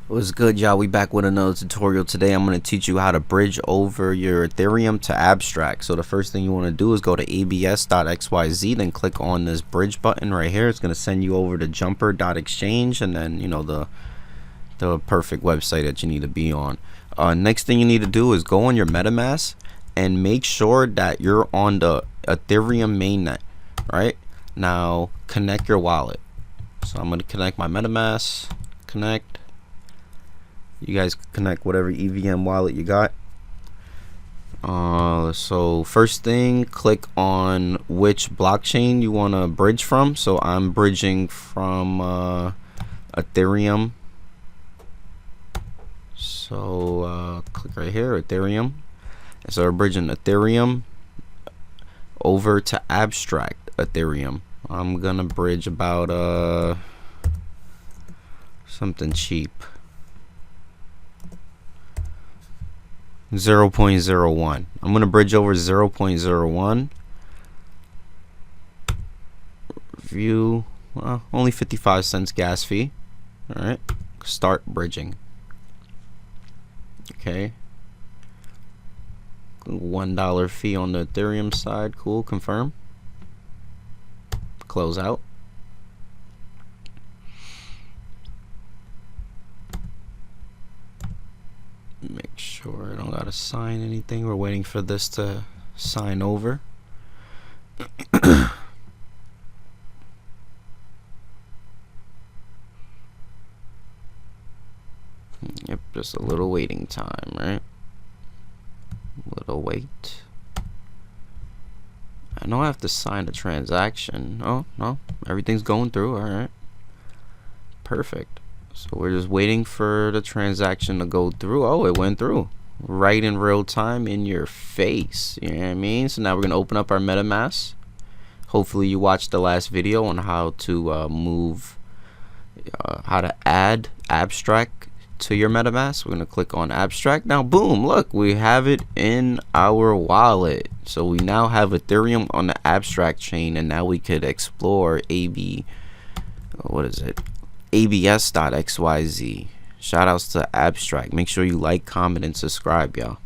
What's good, y'all? We back with another tutorial. Today I'm going to teach you how to bridge over your Ethereum to Abstract. So the first thing you want to do is go to abs.xyz, then click on this bridge button right here. It's going to send you over to jumper.exchange, and then the perfect website that you need to be on. Next thing you need to do is go on your Metamask and make sure that you're on the Ethereum mainnet. Right now, connect your wallet. So I'm going to connect my Metamask. Connect. You guys connect whatever EVM wallet you got. So first thing, click on which blockchain you want to bridge from. So I'm bridging from Ethereum. So click right here, Ethereum. And so we're bridging Ethereum over to Abstract Ethereum. I'm gonna bridge about something cheap. 0.01. I'm gonna bridge over 0.01. View, only 55 cents gas fee. All right, start bridging. Okay, $1 fee on the Ethereum side. Cool. Confirm. Close out. Make sure I don't gotta sign anything. We're waiting for this to sign over. Yep, just a little waiting time, right? A little wait. I know I have to sign a transaction. Oh, no, everything's going through. All right, perfect. So we're just waiting for the transaction to go through. Oh, it went through right in real time in your face. You know what I mean? So now we're gonna open up our MetaMask. Hopefully you watched the last video on how to how to add Abstract to your MetaMask. We're gonna click on Abstract. Now boom, look, we have it in our wallet. So we now have Ethereum on the Abstract chain, and now we could explore abs.xyz. Shoutouts to Abstract. Make sure you like, comment, and subscribe, y'all.